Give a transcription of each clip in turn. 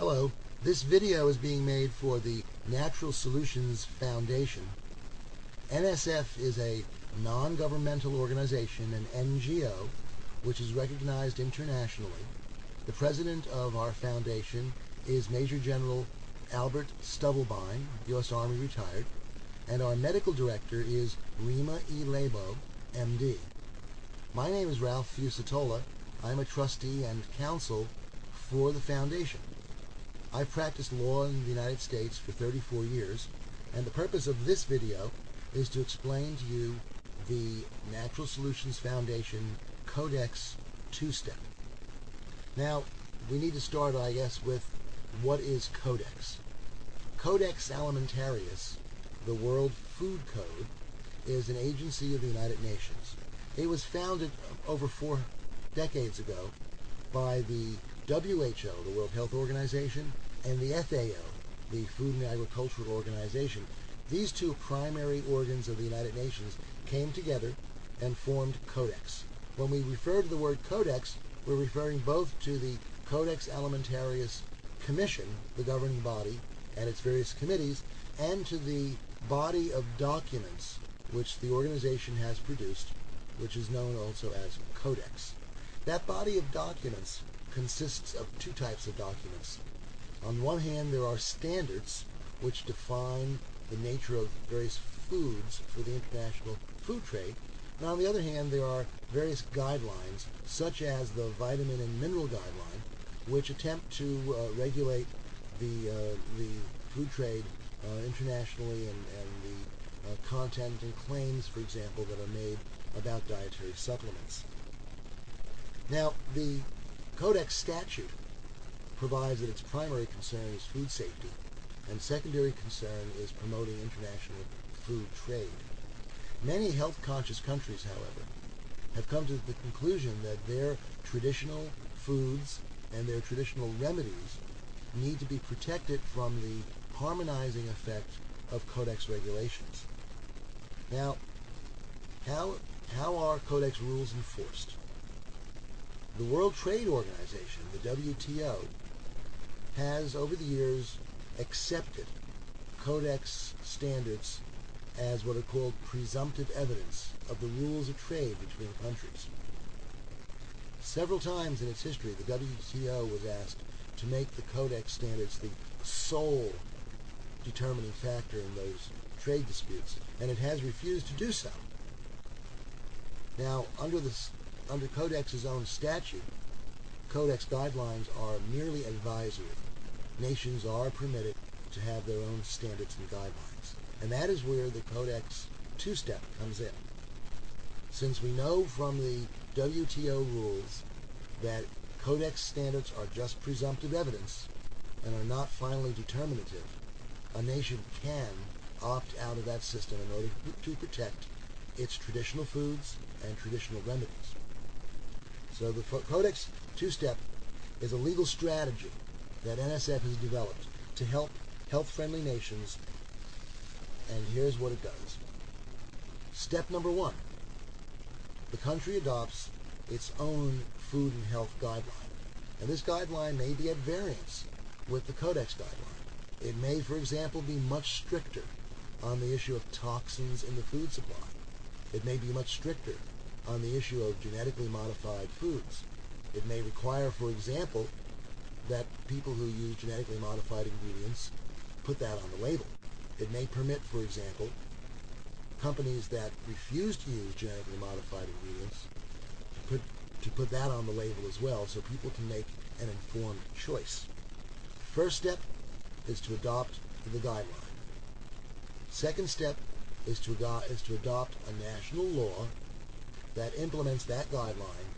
Hello, this video is being made for the Natural Solutions Foundation. NSF is a non-governmental organization, an NGO, which is recognized internationally. The president of our foundation is Major General Albert Stubblebine, U.S. Army retired, and our medical director is Rima E. Lebo, MD. My name is Ralph Fusatola. I'm a trustee and counsel for the foundation. I've practiced law in the United States for 34 years, and the purpose of this video is to explain to you the Natural Solutions Foundation Codex 2-step. Now, we need to start, I guess, with what is Codex. Codex Alimentarius, the World Food Code, is an agency of the United Nations. It was founded over 4 decades ago by the WHO, the World Health Organization, and the FAO, the Food and Agricultural Organization. These two primary organs of the United Nations came together and formed Codex. When we refer to the word Codex, we're referring both to the Codex Alimentarius Commission, the governing body, and its various committees, and to the body of documents which the organization has produced, which is known also as Codex. That body of documents consists of 2 types of documents. On one hand, there are standards which define the nature of various foods for the international food trade, and on the other hand, there are various guidelines, such as the vitamin and mineral guideline, which attempt to regulate the food trade internationally, and the content and claims, for example, that are made about dietary supplements. Now, the Codex statute provides that its primary concern is food safety, and secondary concern is promoting international food trade. Many health-conscious countries, however, have come to the conclusion that their traditional foods and their traditional remedies need to be protected from the harmonizing effect of Codex regulations. Now, how are Codex rules enforced? The World Trade Organization, the WTO, has over the years accepted Codex standards as what are called presumptive evidence of the rules of trade between countries. Several times in its history, the WTO was asked to make the Codex standards the sole determining factor in those trade disputes, and it has refused to do so. Now, under Codex's own statute, Codex guidelines are merely advisory. Nations are permitted to have their own standards and guidelines, and that is where the Codex 2-step comes in. Since we know from the WTO rules that Codex standards are just presumptive evidence and are not finally determinative, a nation can opt out of that system in order to protect its traditional foods and traditional remedies. So the Codex 2-step is a legal strategy that NSF has developed to help health-friendly nations, and here's what it does. Step number 1, the country adopts its own food and health guideline, and this guideline may be at variance with the Codex guideline. It may, for example, be much stricter on the issue of toxins in the food supply. It may be much stricter on the issue of genetically modified foods. It may require, for example, that people who use genetically modified ingredients put that on the label. It may permit, for example, companies that refuse to use genetically modified ingredients to put that on the label as well, so people can make an informed choice. First step is to adopt the guideline. Second step is to adopt a national law that implements that guideline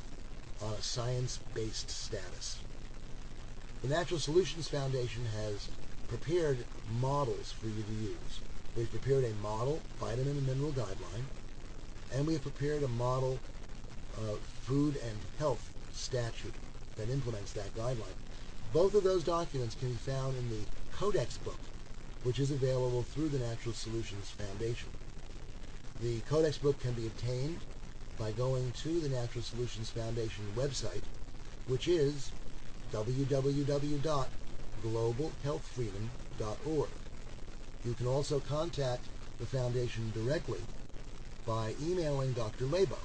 on a science-based status. The Natural Solutions Foundation has prepared models for you to use. We've prepared a model vitamin and mineral guideline, and we have prepared a model food and health statute that implements that guideline. Both of those documents can be found in the Codex book, which is available through the Natural Solutions Foundation. The Codex book can be obtained by going to the Natural Solutions Foundation website, which is www.nsf.org. globalhealthfreedom.org. You can also contact the Foundation directly by emailing Dr. Labo.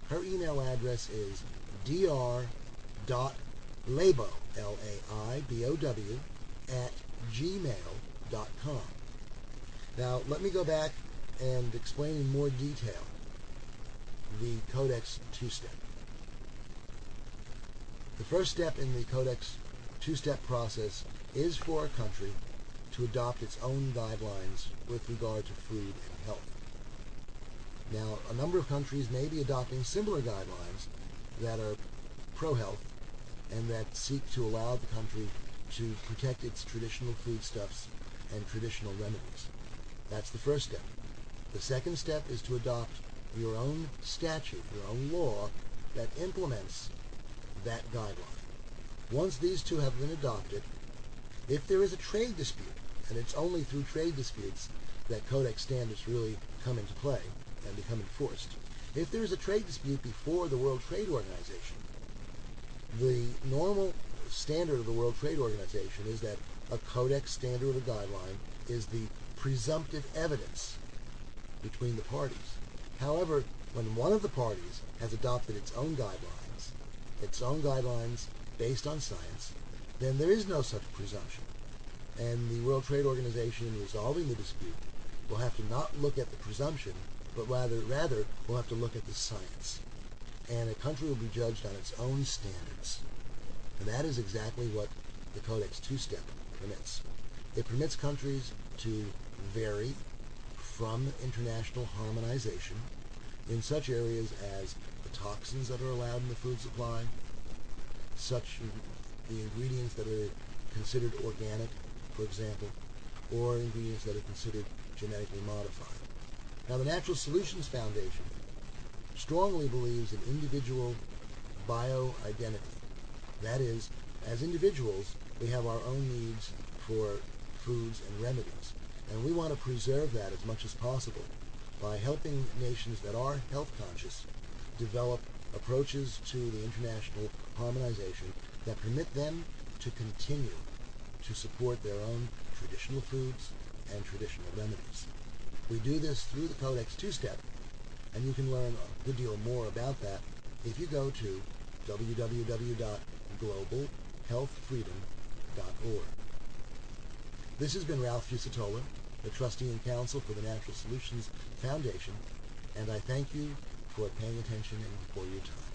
Her email address is dr.labo, L-A-I-B-O-W, @gmail.com. Now, let me go back and explain in more detail the Codex two-step. The first step in the Codex two-step process is for a country to adopt its own guidelines with regard to food and health. Now, a number of countries may be adopting similar guidelines that are pro-health and that seek to allow the country to protect its traditional foodstuffs and traditional remedies. That's the first step. The second step is to adopt your own statute, your own law that implements that guideline. Once these two have been adopted, if there is a trade dispute, and it's only through trade disputes that Codex standards really come into play and become enforced. If there is a trade dispute before the World Trade Organization, the normal standard of the World Trade Organization is that a Codex standard or a guideline is the presumptive evidence between the parties. However, when one of the parties has adopted its own guidelines based on science, then there is no such presumption. And the World Trade Organization, in resolving the dispute, will have to not look at the presumption, but rather will have to look at the science. And a country will be judged on its own standards. And that is exactly what the Codex two-step permits. It permits countries to vary from international harmonization in such areas as the toxins that are allowed in the food supply, such the ingredients that are considered organic, for example, or ingredients that are considered genetically modified. Now, the Natural Solutions Foundation strongly believes in individual bioidentity. That is, as individuals, we have our own needs for foods and remedies, and we want to preserve that as much as possible by helping nations that are health conscious develop approaches to the international harmonization that permit them to continue to support their own traditional foods and traditional remedies. We do this through the Codex two-step, and you can learn a good deal more about that if you go to www.globalhealthfreedom.org. This has been Ralph Fusatola, the Trustee and Counsel for the Natural Solutions Foundation, and I thank you for paying attention and for your time.